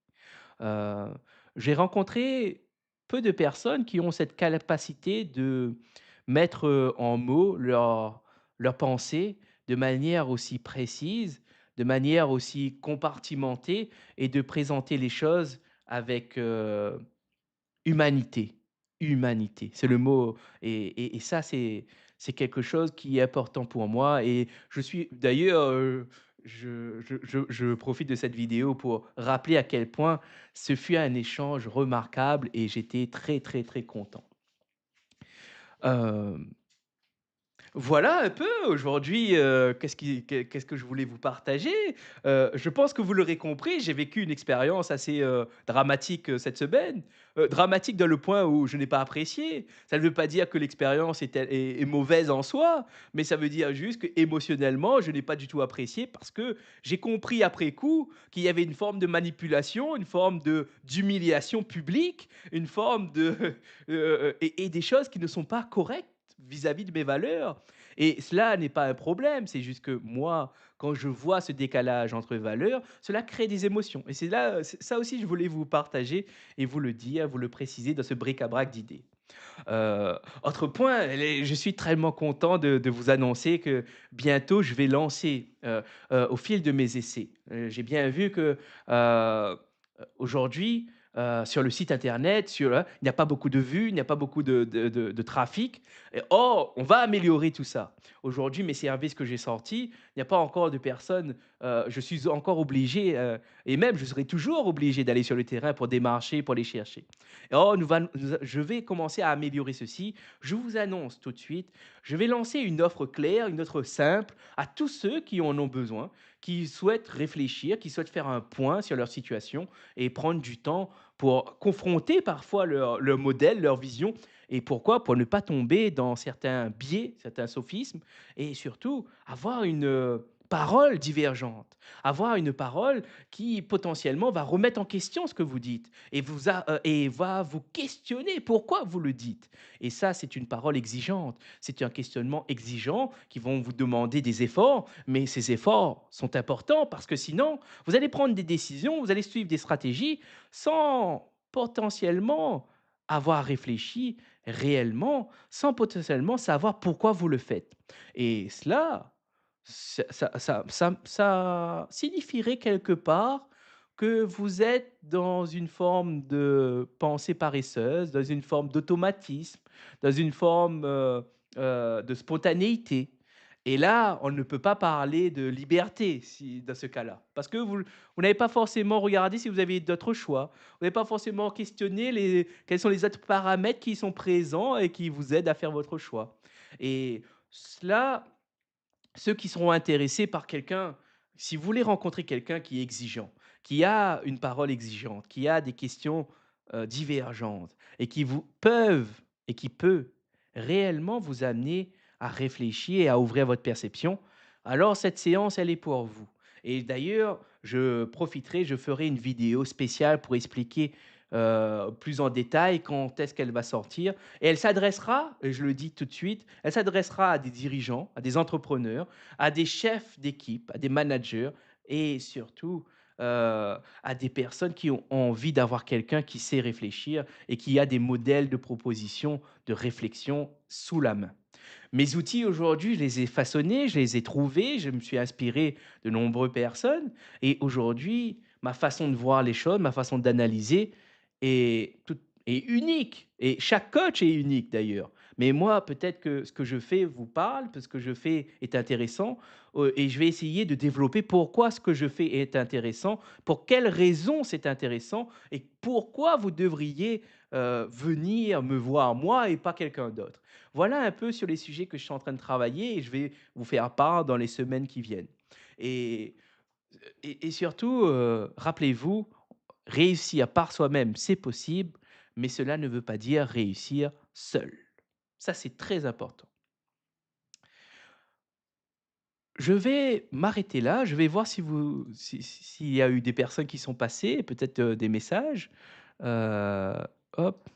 Heu, j'ai rencontré peu de personnes qui ont cette capacité de mettre, en mots leurs pensées de manière aussi précise, de manière aussi compartimentée et de présenter les choses avec, humanité. Humanité, c'est le mot et ça, c'est quelque chose qui est important pour moi et je suis d'ailleurs, je profite de cette vidéo pour rappeler à quel point ce fut un échange remarquable et j'étais très, très, très content. Hem Voilà un peu aujourd'hui, qu'est-ce que je voulais vous partager. Je pense que vous l'aurez compris, j'ai vécu une expérience assez, dramatique, cette semaine. Dramatique dans le point où je n'ai pas apprécié. Ça ne veut pas dire que l'expérience est mauvaise en soi, mais ça veut dire juste qu'émotionnellement, je n'ai pas du tout apprécié parce que j'ai compris après coup qu'il y avait une forme de manipulation, une forme d'humiliation publique, une forme de, et des choses qui ne sont pas correctes vis-à-vis de mes valeurs et cela n'est pas un problème, c'est juste que moi, quand je vois ce décalage entre valeurs, cela crée des émotions et c'est là, c'est ça aussi je voulais vous partager et vous le dire, vous le préciser dans ce bric-à-brac d'idées. Autre point, je suis tellement content de vous annoncer que bientôt je vais lancer, au fil de mes essais, j'ai bien vu que, aujourd'hui, sur le site internet, il n'y a pas beaucoup de vues, il n'y a pas beaucoup de trafic et or, on va améliorer tout ça. Aujourd'hui, mes services que j'ai sortis, il n'y a pas encore de personnes, je suis encore obligé, et même je serai toujours obligé d'aller sur le terrain pour démarcher, pour les chercher. Oh, je vais commencer à améliorer ceci. Je vous annonce tout de suite, je vais lancer une offre claire, une offre simple à tous ceux qui en ont besoin, qui souhaitent réfléchir, qui souhaitent faire un point sur leur situation et prendre du temps pour confronter parfois leur modèle, leur vision. Et pourquoi? Pour ne pas tomber dans certains biais, certains sophismes et surtout avoir une parole divergente, avoir une parole qui potentiellement va remettre en question ce que vous dites et va vous questionner pourquoi vous le dites. Et ça, c'est une parole exigeante, c'est un questionnement exigeant qui vont vous demander des efforts, mais ces efforts sont importants parce que sinon, vous allez prendre des décisions, vous allez suivre des stratégies sans potentiellement avoir réfléchi réellement, sans potentiellement savoir pourquoi vous le faites. Et cela, ça signifierait quelque part que vous êtes dans une forme de pensée paresseuse, dans une forme d'automatisme, dans une forme, de spontanéité et là, on ne peut pas parler de liberté si dans ce cas-là. Parce que vous n'avez pas forcément regardé si vous avez d'autres choix. Vous n'avez pas forcément questionné quels sont les autres paramètres qui sont présents et qui vous aident à faire votre choix et cela ceux qui seront intéressés par quelqu'un si vous voulez rencontrer quelqu'un qui est exigeant, qui a une parole exigeante, qui a des questions, divergentes et qui peut réellement vous amener à réfléchir et à ouvrir votre perception, alors cette séance, elle est pour vous et d'ailleurs, je ferai une vidéo spéciale pour expliquer, plus en détail quand est-ce qu'elle va sortir et elle s'adressera, et je le dis tout de suite, elle s'adressera à des dirigeants, à des entrepreneurs, à des chefs d'équipe, à des managers et surtout, à des personnes qui ont envie d'avoir quelqu'un qui sait réfléchir et qui a des modèles de proposition, de réflexion sous la main. Mes outils aujourd'hui, je les ai façonnés, je les ai trouvés, je me suis inspiré de nombreuses personnes et aujourd'hui, ma façon de voir les choses, ma façon d'analyser est unique et chaque coach est unique d'ailleurs. Mais moi, peut-être que ce que je fais vous parle, que ce que je fais est intéressant, et je vais essayer de développer pourquoi ce que je fais est intéressant, pour quelles raisons c'est intéressant et pourquoi vous devriez, venir me voir moi et pas quelqu'un d'autre. Voilà un peu sur les sujets que je suis en train de travailler et je vais vous faire part dans les semaines qui viennent. Et et surtout, rappelez-vous, réussir par soi-même, c'est possible, mais cela ne veut pas dire réussir seul. Ça, c'est très important. Je vais m'arrêter là, je vais voir s'il y a eu des personnes qui sont passées, peut-être, des messages. Heu, hop.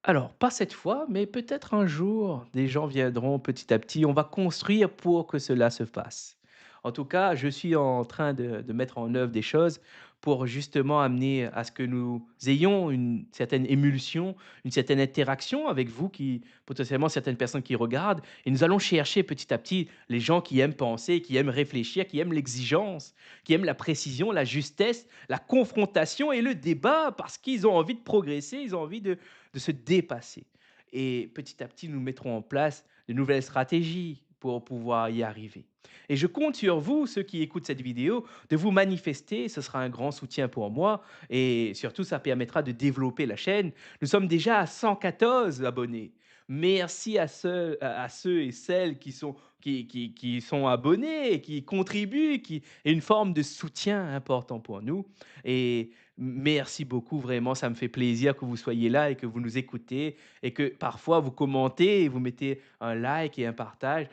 Alors, pas cette fois, mais peut-être un jour, des gens viendront petit à petit. On va construire pour que cela se fasse. En tout cas, je suis en train de mettre en œuvre des choses pour justement amener à ce que nous ayons une certaine émulsion, une certaine interaction avec vous, qui potentiellement certaines personnes qui regardent. Et nous allons chercher petit à petit les gens qui aiment penser, qui aiment réfléchir, qui aiment l'exigence, qui aiment la précision, la justesse, la confrontation et le débat parce qu'ils ont envie de progresser, ils ont envie de se dépasser. Et petit à petit, nous mettrons en place de nouvelles stratégies pour pouvoir y arriver. Et je compte sur vous, ceux qui écoutent cette vidéo, de vous manifester. Ce sera un grand soutien pour moi. Et surtout, ça permettra de développer la chaîne. Nous sommes déjà à 114 abonnés. Merci à ceux et celles qui sont abonnés, et qui contribuent, qui est une forme de soutien important pour nous. Et merci beaucoup, vraiment, ça me fait plaisir que vous soyez là et que vous nous écoutez et que parfois vous commentez et vous mettez un like et un partage.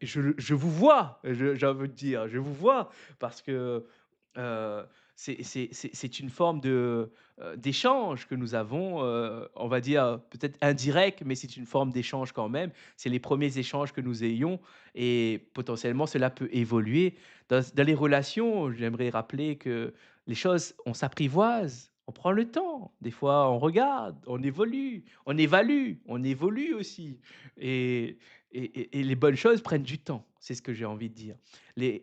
Je vous vois, j'ai envie de dire, je vous vois parce que euh, c'est une forme d'échange que nous avons, on va dire peut-être indirect, mais c'est une forme d'échange quand même. C'est les premiers échanges que nous ayons et potentiellement cela peut évoluer. Dans les relations, j'aimerais rappeler que les choses, on s'apprivoise, on prend le temps. Des fois, on regarde, on évolue, on évalue, on évolue aussi. Et, et les bonnes choses prennent du temps. C'est ce que j'ai envie de dire.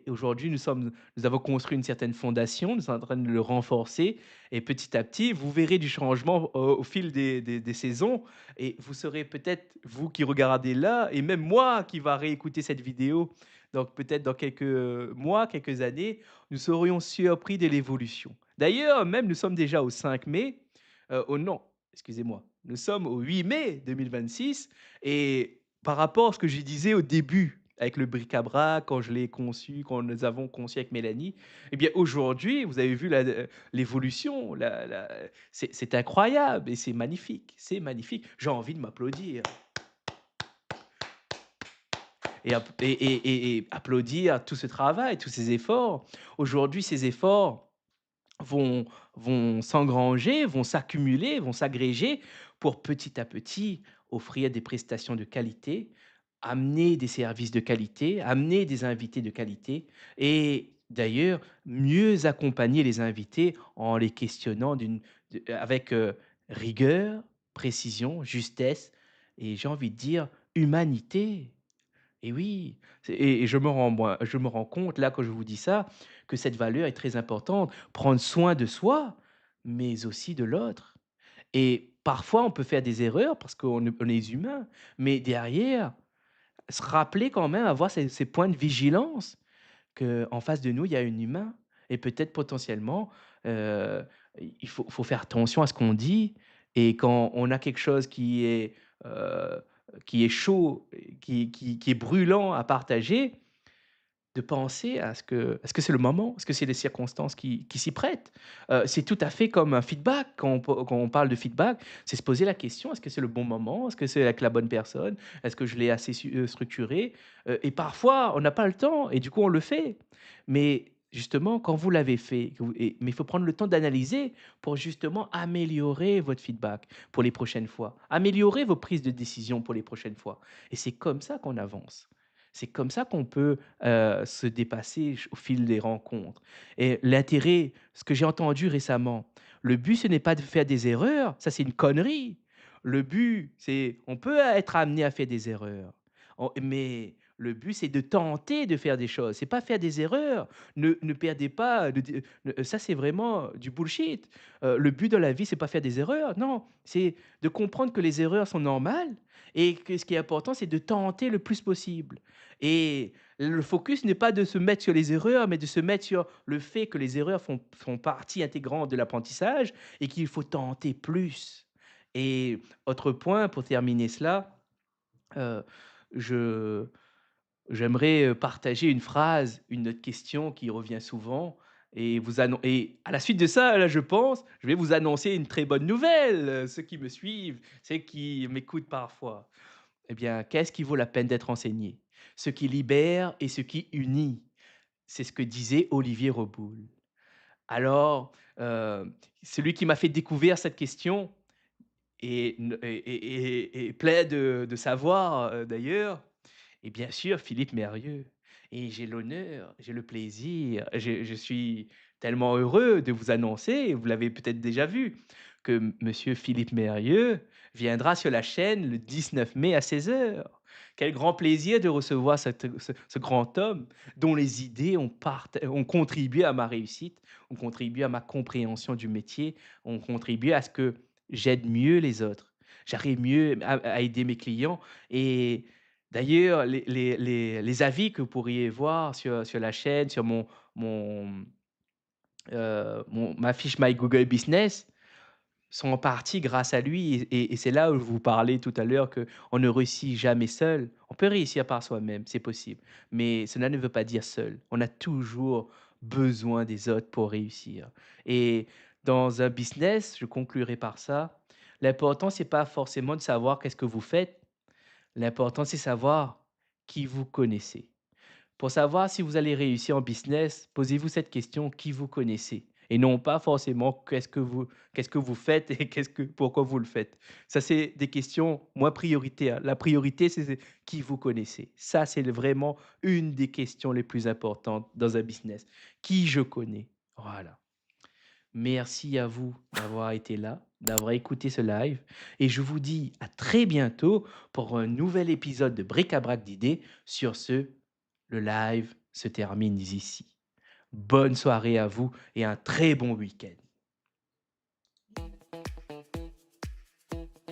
Aujourd'hui, nous avons construit une certaine fondation, nous sommes en train de le renforcer. Et petit à petit, vous verrez du changement au fil des saisons. Et vous serez peut-être, vous qui regardez là, et même moi qui va réécouter cette vidéo, donc peut-être dans quelques mois, quelques années, nous serions surpris de l'évolution. D'ailleurs, même nous sommes déjà au 5 mai, oh non, excusez-moi, nous sommes au 8 mai 2026 et par rapport à ce que je disais au début avec le bric-à-brac, quand je l'ai conçu, quand nous avons conçu avec Mélanie, eh bien aujourd'hui, vous avez vu l'évolution, c'est incroyable et c'est magnifique, c'est magnifique. J'ai envie de m'applaudir et applaudir tout ce travail, tous ces efforts. Aujourd'hui, ces efforts vont vont s'engranger, vont s'accumuler, vont s'agréger pour petit à petit offrir des prestations de qualité, amener des services de qualité, amener des invités de qualité et d'ailleurs mieux accompagner les invités en les questionnant avec, rigueur, précision, justesse et j'ai envie de dire humanité. Et oui, et je me rends compte là quand je vous dis ça, que cette valeur est très importante. Prendre soin de soi, mais aussi de l'autre. Et parfois, on peut faire des erreurs parce on est humain, mais derrière, se rappeler quand même, avoir ces points de vigilance, qu'en face de nous, il y a un humain et peut-être potentiellement, heu, il faut faire attention à ce qu'on dit et quand on a quelque chose heu, qui est chaud, et qui est brûlant à partager, de penser à ce que est-ce que c'est le moment? Est-ce que c'est les circonstances qui s'y prêtent? C'est tout à fait comme un feedback. Quand on parle de feedback, c'est se poser la question: «Est-ce que c'est le bon moment? Est-ce que c'est avec la bonne personne? Est-ce que je l'ai assez structuré?» Et parfois, on n'a pas le temps et du coup, on le fait. Mais justement, quand vous l'avez fait, mais il faut prendre le temps d'analyser pour justement améliorer votre feedback pour les prochaines fois, améliorer vos prises de décision pour les prochaines fois et c'est comme ça qu'on avance. C'est comme ça qu'on peut, se dépasser au fil des rencontres et l'intérêt ce que j'ai entendu récemment, le but ce n'est pas de faire des erreurs, ça c'est une connerie. Le but, c'est on peut être amené à faire des erreurs, mais le but c'est de tenter de faire des choses, c'est pas faire des erreurs. Ne perdez pas de ça c'est vraiment du bullshit. Le but de la vie, c'est pas faire des erreurs, non, c'est de comprendre que les erreurs sont normales et que ce qui est important, c'est de tenter le plus possible. Et le focus n'est pas de se mettre sur les erreurs, mais de se mettre sur le fait que les erreurs font partie intégrante de l'apprentissage et qu'il faut tenter plus. Et autre point pour terminer cela, heu, je j'aimerais, partager une phrase, une autre question qui revient souvent et à la suite de ça, là, je pense, je vais vous annoncer une très bonne nouvelle, ceux qui me suivent, ceux qui m'écoutent parfois. Eh bien, qu'est-ce qui vaut la peine d'être enseigné? Ce qui libère et ce qui unit. C'est ce que disait Olivier Reboul. Alors, celui qui m'a fait découvrir cette question et plein de savoir, d'ailleurs, et bien sûr Philippe Mérieux et j'ai l'honneur, j'ai le plaisir, je suis tellement heureux de vous annoncer, vous l'avez peut-être déjà vu, que monsieur Philippe Mérieux viendra sur la chaîne le 19 mai à 16 heures. Quel grand plaisir de recevoir ce grand homme dont les idées ont contribué à ma réussite, ont contribué à ma compréhension du métier, ont contribué à ce que j'aide mieux les autres. J'arrive mieux à aider mes clients et d'ailleurs, les avis que vous pourriez voir sur la chaîne, sur mon, ma fiche My Google Business sont en partie grâce à lui et c'est là où je vous parlais tout à l'heure qu'on ne réussit jamais seul. On peut réussir par soi-même, c'est possible, mais cela ne veut pas dire seul. On a toujours besoin des autres pour réussir et dans un business, je conclurai par ça, l'important c'est pas forcément de savoir qu'est-ce que vous faites, l'important c'est savoir qui vous connaissez. Pour savoir si vous allez réussir en business, posez-vous cette question: «Qui vous connaissez?» et non pas forcément qu'est-ce que vous faites et pourquoi vous le faites. Ça, c'est des questions moins prioritaires. La priorité, c'est qui vous connaissez. Ça, c'est vraiment une des questions les plus importantes dans un business. Qui je connais? Voilà. Merci à vous d'avoir été là, d'avoir écouté ce live et je vous dis à très bientôt pour un nouvel épisode de Bric-à-brac d'idées. Sur ce, le live se termine ici. Bonne soirée à vous et un très bon week-end.